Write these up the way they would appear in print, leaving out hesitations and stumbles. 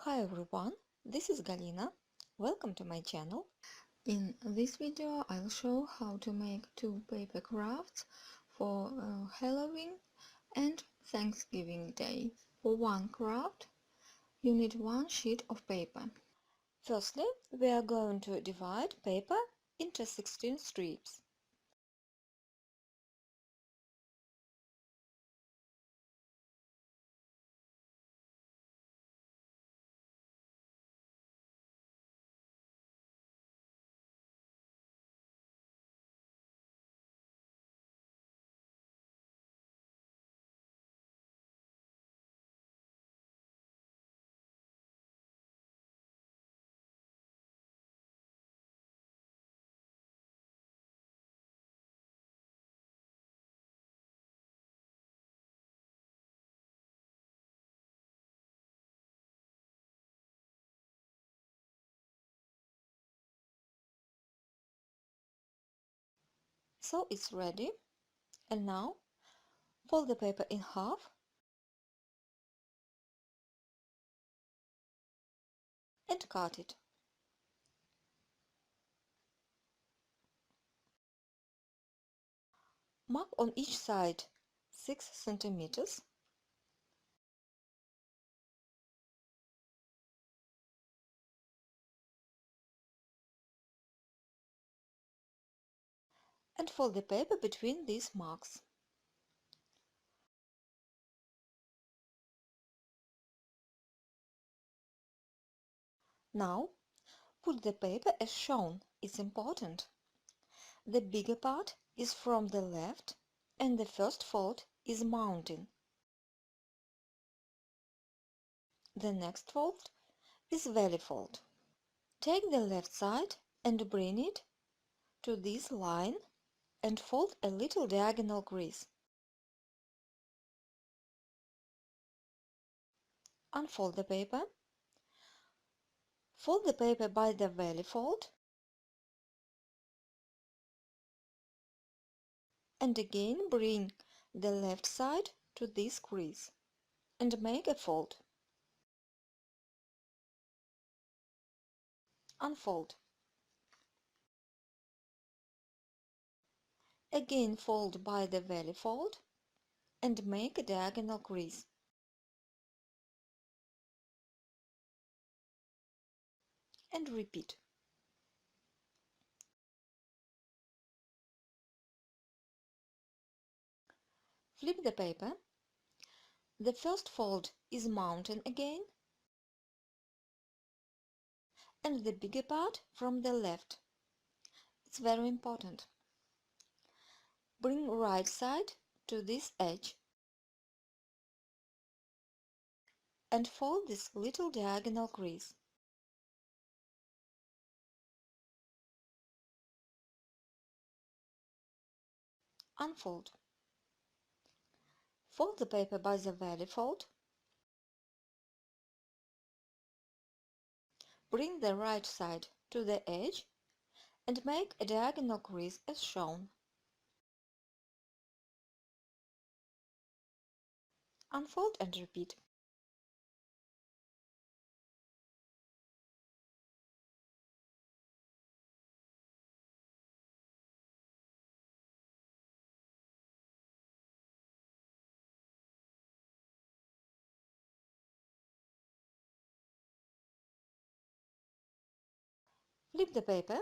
Hi everyone, this is Galina. Welcome to my channel. In this video I'll show how to make two paper crafts for Halloween and Thanksgiving Day. For one craft you need one sheet of paper. Firstly, we are going to divide paper into 16 strips. So it's ready, and now fold the paper in half and cut it. Mark on each side 6 centimeters and fold the paper between these marks. Now, put the paper as shown. It's important. The bigger part is from the left and the first fold is mounting. The next fold is valley fold. Take the left side and bring it to this line and fold a little diagonal crease. Unfold the paper. Fold the paper by the valley fold and again bring the left side to this crease and make a fold. Unfold. Again fold by the valley fold and make a diagonal crease. And repeat. Flip the paper. The first fold is mounting again and the bigger part from the left. It's very important. Bring right side to this edge and fold this little diagonal crease. Unfold. Fold the paper by the valley fold. Bring the right side to the edge and make a diagonal crease as shown. Unfold and repeat. Flip the paper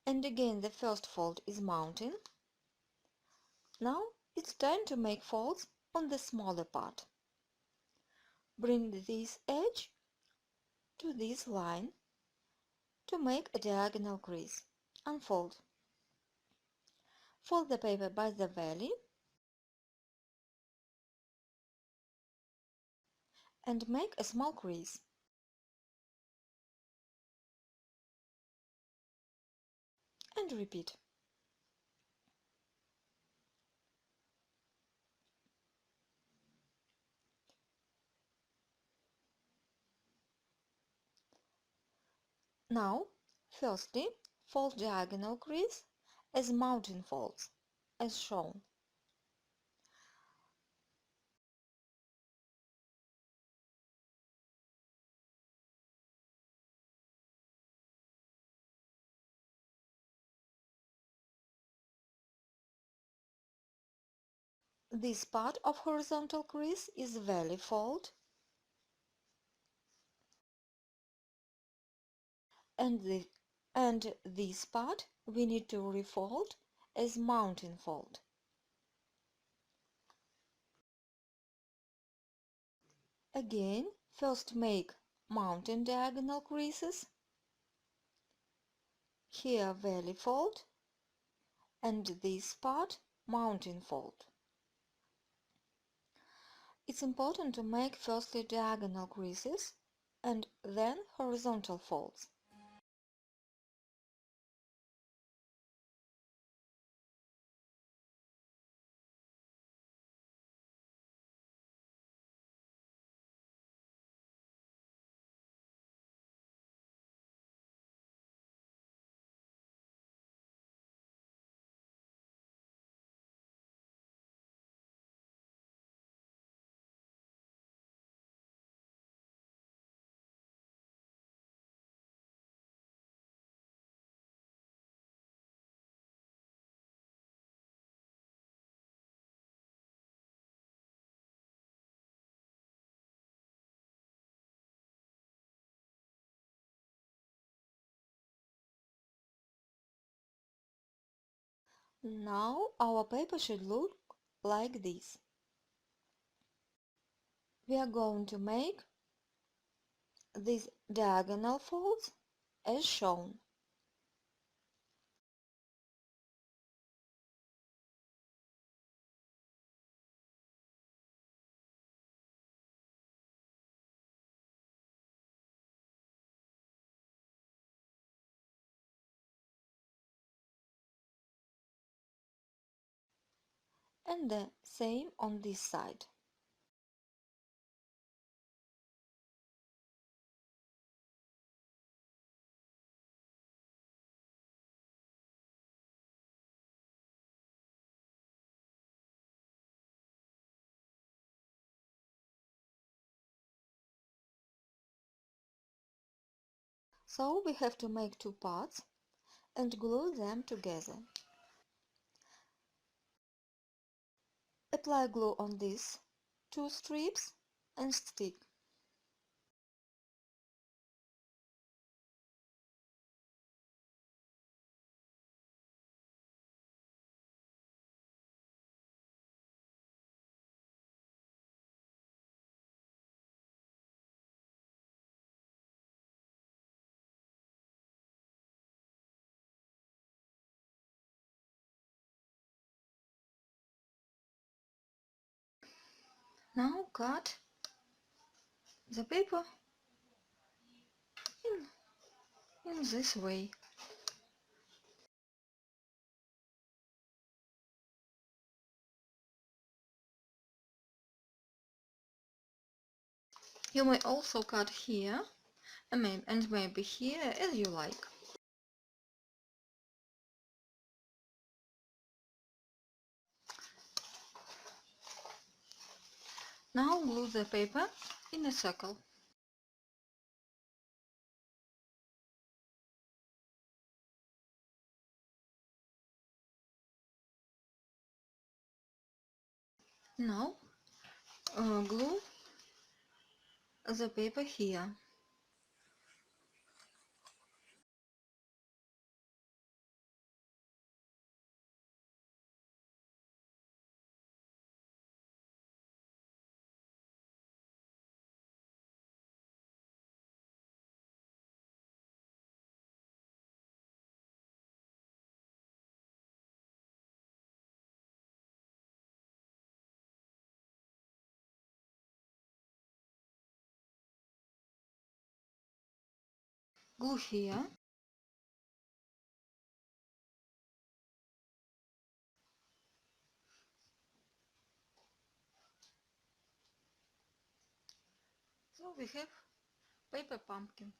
and again the first fold is mounting. Now it's time to make folds on the smaller part. Bring this edge to this line to make a diagonal crease. Unfold. Fold the paper by the valley and make a small crease. And repeat. Now, firstly, fold diagonal crease as mounting folds, as shown. This part of horizontal crease is valley fold, and this part we need to refold as mountain fold. Again, first make mountain diagonal creases, here valley fold, and this part mountain fold. It's important to make firstly diagonal creases and then horizontal folds. Now our paper should look like this. We are going to make these diagonal folds as shown. And the same on this side. So we have to make two parts and glue them together. Apply glue on these two strips and stick. Now cut the paper in this way. You may also cut here and maybe here as you like. Now glue the paper in a circle. Now glue the paper here. Glue here. So we have paper pumpkin.